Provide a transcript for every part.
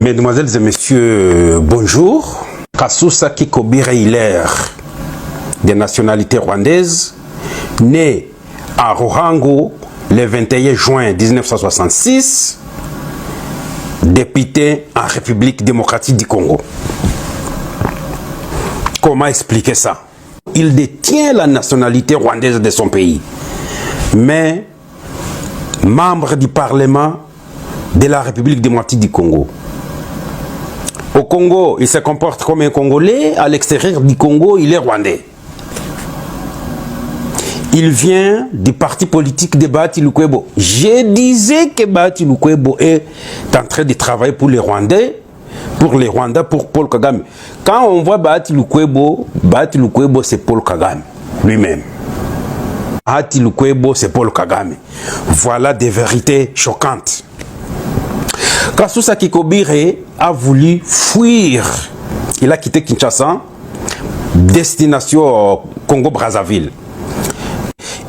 Mesdemoiselles et messieurs, bonjour. Kasusa Kikobire Hilaire, de nationalité rwandaise, né à Ruhango le 21 juin 1966, député en République démocratique du Congo. Comment expliquer ça? Il détient la nationalité rwandaise de son pays, mais membre du Parlement de la République démocratique du Congo. Au Congo, il se comporte comme un Congolais. À l'extérieur du Congo, il est rwandais. Il vient du parti politique de Bahati Lukwebo. Je disais que Bahati Lukwebo est en train de travailler pour les Rwandais, pour Paul Kagame. Quand on voit Bahati Lukwebo, c'est Paul Kagame lui-même. Bahati Lukwebo, c'est Paul Kagame. Voilà des vérités choquantes. Kasusa Kikobire a voulu fuir. Il a quitté Kinshasa, destination Congo-Brazzaville.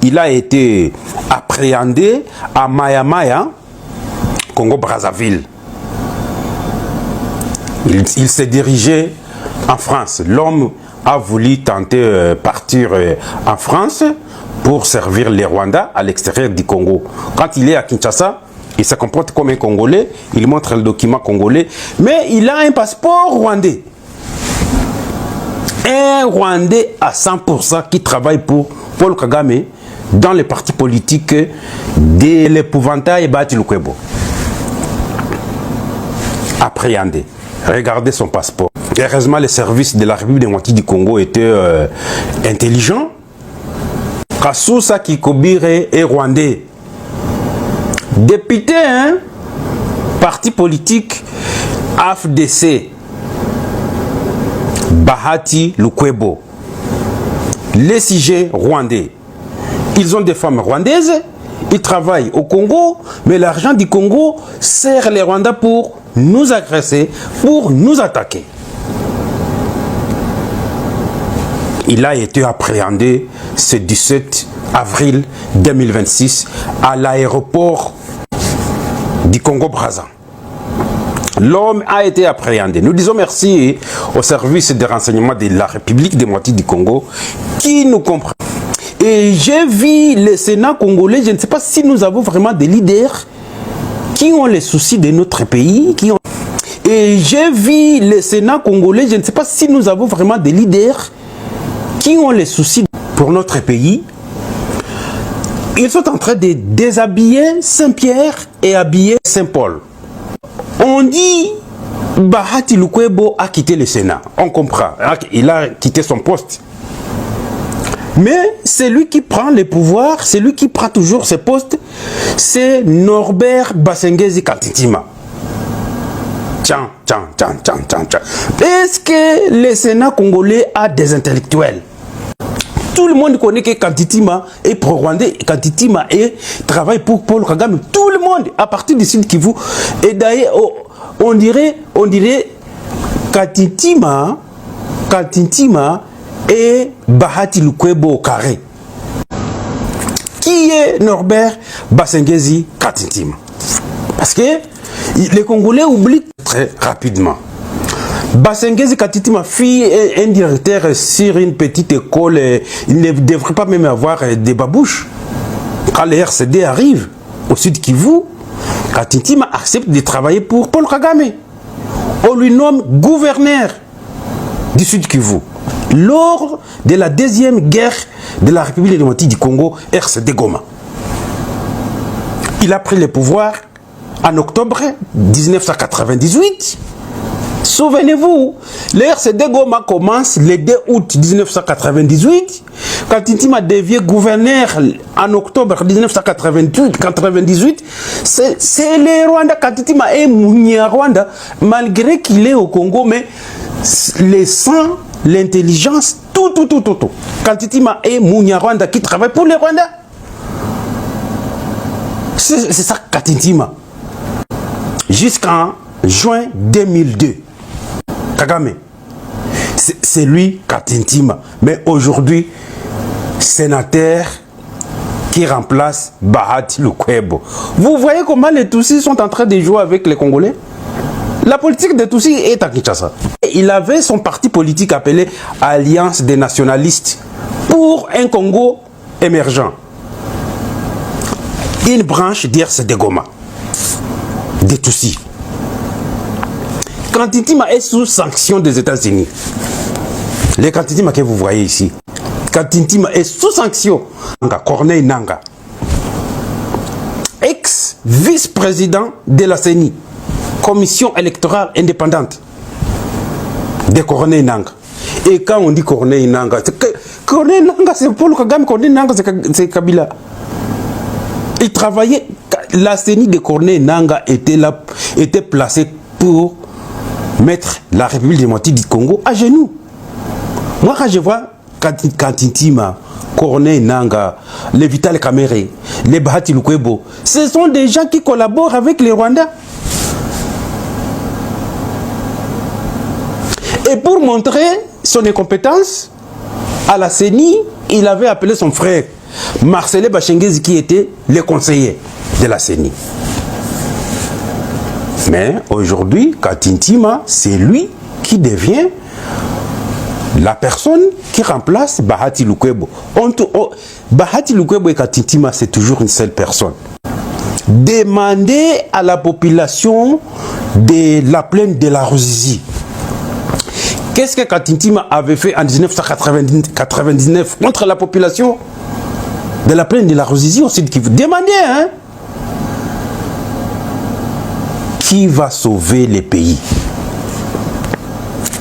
Il a été appréhendé à Maya-Maya, Congo-Brazzaville. Il s'est dirigé en France. L'homme a voulu tenter partir en France pour servir les Rwandais à l'extérieur du Congo. Quand il est à Kinshasa, il se comporte comme un Congolais, il montre le document congolais, mais il a un passeport rwandais. Un Rwandais à 100% qui travaille pour Paul Kagame dans les partis politiques de l'épouvantail Bahati Lukwebo. Appréhendé. Regardez son passeport. Heureusement, les services de la République démocratique du Congo étaient intelligents. Kasusa Kikobire est rwandais. Député, parti politique AFDC, Bahati Lukwebo, les sujets rwandais. Ils ont des femmes rwandaises, ils travaillent au Congo, mais l'argent du Congo sert les Rwandais pour nous agresser, pour nous attaquer. Il a été appréhendé ce 17 avril 2026 à l'aéroport du Congo-Brazza. L'homme a été appréhendé. Nous disons merci au service de renseignement de la République démocratique du Congo qui nous comprend. Et j'ai vu le Sénat congolais, je ne sais pas si nous avons vraiment des leaders qui ont les soucis de notre pays. Et j'ai vu le Sénat congolais, je ne sais pas si nous avons vraiment des leaders qui ont les soucis pour notre pays. Ils sont en train de déshabiller Saint-Pierre et habiller Saint-Paul. On dit Bahati Lukwebo a quitté le Sénat. On comprend. Il a quitté son poste. Mais c'est lui qui prend le pouvoir, c'est lui qui prend toujours ses postes. C'est Norbert Basengezi Kantitima. Tiens. Est-ce que le Sénat congolais a des intellectuels? Tout le monde connaît que Kantitima est pro-rwandais, Kantitima travaille pour Paul Kagame. Tout le monde, à partir du Sud Kivu. Et d'ailleurs, on dirait Kantitima et Bahati Lukwebo au carré. Qui est Norbert Basengezi Kantitima? Parce que les Congolais oublient très rapidement. Basengezi Kantitima fut un directeur sur une petite école. Il ne devrait pas même avoir des babouches. Quand le RCD arrive au Sud Kivu, Kantitima accepte de travailler pour Paul Kagame. On lui nomme gouverneur du Sud Kivu. Lors de la deuxième guerre de la République démocratique du Congo, RCD Goma. Il a pris le pouvoir en octobre 1998. Souvenez-vous, l'RCD Goma commence le 2 août 1998. Kantitima devient gouverneur en octobre 1998. C'est le Rwanda. Kantitima est Rwanda, malgré qu'il est au Congo, mais les sangs, l'intelligence, tout. Kantitima est Rwanda qui travaille pour les Rwandais. C'est ça, Kantitima. Jusqu'en juin 2002. Kagame, c'est lui Kantitima. Mais aujourd'hui, sénateur qui remplace Bahati Lukwebo. Vous voyez comment les Tutsis sont en train de jouer avec les Congolais? La politique de Tutsi est à Kinshasa. Il avait son parti politique appelé Alliance des nationalistes pour un Congo émergent. Une branche d'Irs de Goma, de Tutsi. Kantintima est sous sanction des États-Unis. Les Kantintima que vous voyez ici, Kantintima est sous sanction. Corneille Nangaa, ex-vice-président de la CENI, commission électorale indépendante de Corneille Nangaa. Et quand on dit Corneille Nangaa, Corneille Nangaa c'est Paul Kagame, Corneille Nangaa c'est Kabila. Il travaillait, la CENI de Corneille Nangaa était placée pour mettre la République démocratique du Congo à genoux. Moi quand je vois Kantintima, Corneille Nangaa, les Vital Kamerhe, les Bahati Lukwebo, ce sont des gens qui collaborent avec les Rwandais. Et pour montrer son incompétence, à la CENI, il avait appelé son frère Marcellin Bachengezi qui était le conseiller de la CENI. Mais aujourd'hui, Kantintima, c'est lui qui devient la personne qui remplace Bahati Lukwebo. Bahati Lukwebo et Kantintima, c'est toujours une seule personne. Demandez à la population de la plaine de la Ruzizi. Qu'est-ce que Kantintima avait fait en 1999 contre la population de la plaine de la Ruzizi au Sud Kivu? Demandez, hein? Qui va sauver les pays?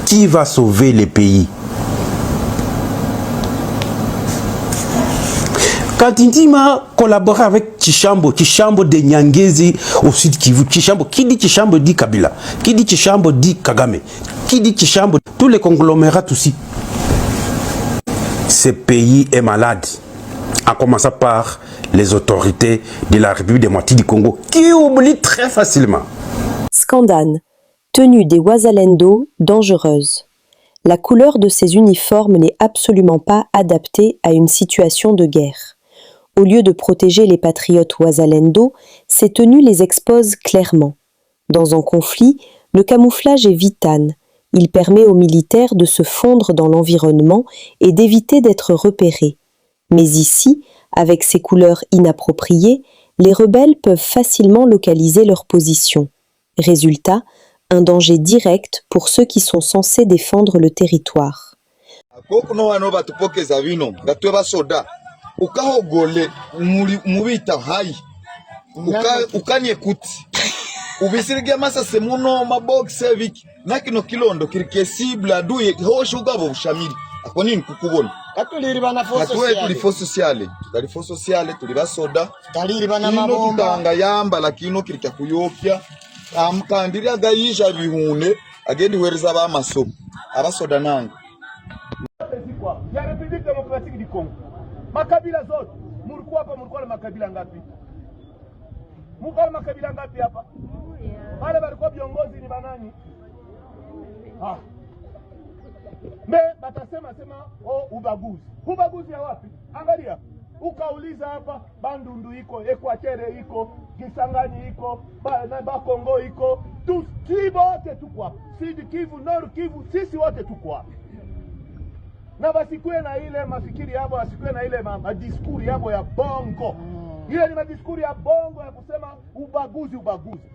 Qui va sauver les pays? Kantintima collaborait avec Tchishambo de Nyangezi au Sud Kivu. Tchishambo, qui dit Tchishambo dit Kabila. Qui dit Tchishambo dit Kagame. Qui dit Tchishambo, tous les conglomérats aussi. Ce pays est malade. En commençant par les autorités de la République démocratique du Congo, qui oublient très facilement. Scandale. Tenue des Wazalendo dangereuse. La couleur de ces uniformes n'est absolument pas adaptée à une situation de guerre. Au lieu de protéger les patriotes Wazalendo, ces tenues les exposent clairement. Dans un conflit, le camouflage est vital. Il permet aux militaires de se fondre dans l'environnement et d'éviter d'être repérés. Mais ici, avec ces couleurs inappropriées, les rebelles peuvent facilement localiser leur position. Résultat, un danger direct pour ceux qui sont censés défendre le territoire. Ukahogole mubita hayi ukanyekuti ubisirige masa semuno maboxe viki nakino kilondo kirikesible aduye hosho ugabo bushamiri ako nini kukubona atuliri bana force sociale tuli basoda taliri bana mabomba tanga yamba lakino kirika kuyokya amkandiri agayisha bihune agendi wereza ba masomo abasoda nanga ya République démocratique du Congo. Makabila zote, mulikuwa hapa, mulikuwa na makabila ngapi? Mulikuwa na makabila ngapi hapa? Wale walikuwa viongozi ni banani? Me batasema ubaguzi. Ubaguzi ya wapi? Angalia, ukauliza hapa, Bandundu iko, Ekwatere iko, Kisangani iko, Bakongo iko, Kivu wote tuko hapa. Sud Kivu, Nord Kivu, sisi wote tuko hapa. Na basikue na ile mafikiri yabo, basikue na ile madiskuri yabo ya bongo. Ile ni madiskuri ya bongo ya kusema ubaguzi.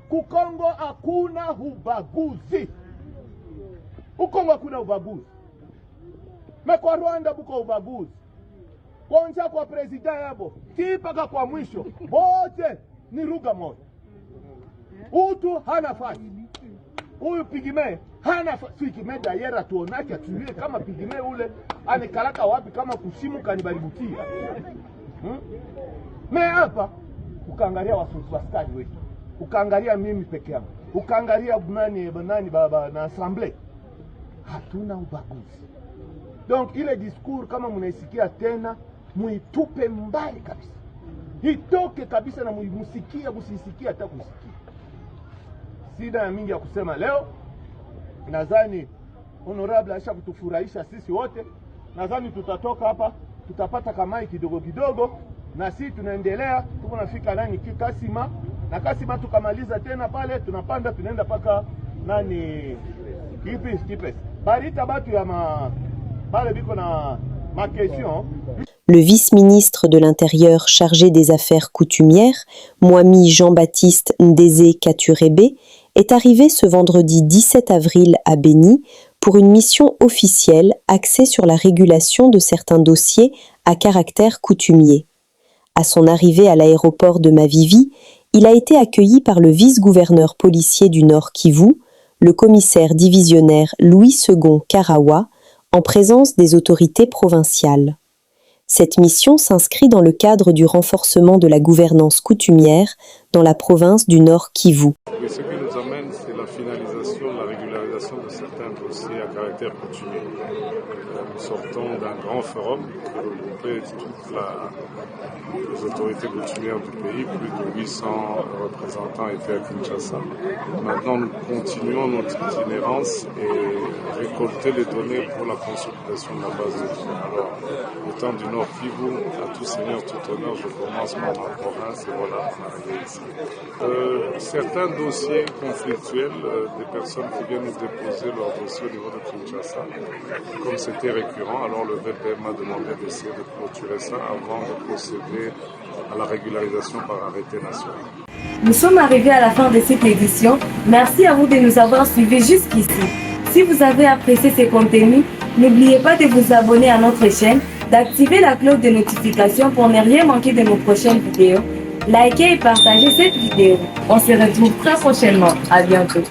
Kukongo hakuna ubaguzi. Ukongo hakuna ubaguzi. Kwa Rwanda buko ubaguzi. Kwanza kwa president yabo, kipaka kwa mwisho, wote ni lugha moja. Utu hana fasi. Huyu pigime hana pigime dayera tuonake atulie kama pigime ule anikalaka wapi kama kushimu kanibaributia. Me hapa ukaangalia waskari wetu, ukaangalia mimi peke yangu, ukaangalia nani baba na assemblée, hatuna ubaguzi. Donc ile discours kama mnaisikia tena muitupe mbali kabisa, itoke kabisa na musikia, musisikia hata kusikia. Sina mingi ya kusema leo. Nadhani honorable aisha kutufurahisha sisi wote. Nadhani tutatoka hapa, tutapata kamai kidogo kidogo, na sisi tunaendelea, tunafika nani Kasima, na Kasima tukamaliza tena pale, tunapanda tunaenda paka nani kipes barita batu ya bale biko na ma question. Le vice-ministre de l'Intérieur chargé des affaires coutumières, Mwami Jean-Baptiste Ndézé Katurebe, est arrivé ce vendredi 17 avril à Béni pour une mission officielle axée sur la régulation de certains dossiers à caractère coutumier. À son arrivée à l'aéroport de Mavivi, il a été accueilli par le vice-gouverneur policier du Nord Kivu, le commissaire divisionnaire Louis Second Karawa, en présence des autorités provinciales. Cette mission s'inscrit dans le cadre du renforcement de la gouvernance coutumière dans la province du Nord Kivu. Mais ce qui nous amène, c'est la finalisation, la régularisation de certains dossiers à caractère coutumier. Nous sortons d'un grand forum qui regroupait toutes les autorités coutumières du pays, plus de 800 représentants étaient à Kinshasa. Maintenant, nous continuons notre itinérance et récolter les données pour la consolidation de la base de données. Alors, étant du Nord Kivu, à tout seigneur, tout honneur, je commence par ma province et voilà, on est arrivé ici. Certains dossiers conflictuels, des personnes qui viennent nous déposer leurs dossiers au niveau de Kinshasa, comme c'était récurrent, alors le VPM m'a demandé d'essayer de clôturer ça avant de procéder à la régularisation par arrêté national. Nous sommes arrivés à la fin de cette édition. Merci à vous de nous avoir suivis jusqu'ici. Si vous avez apprécié ces contenus, n'oubliez pas de vous abonner à notre chaîne, d'activer la cloche de notification pour ne rien manquer de nos prochaines vidéos. Likez et partagez cette vidéo. On se retrouve très prochainement. À bientôt.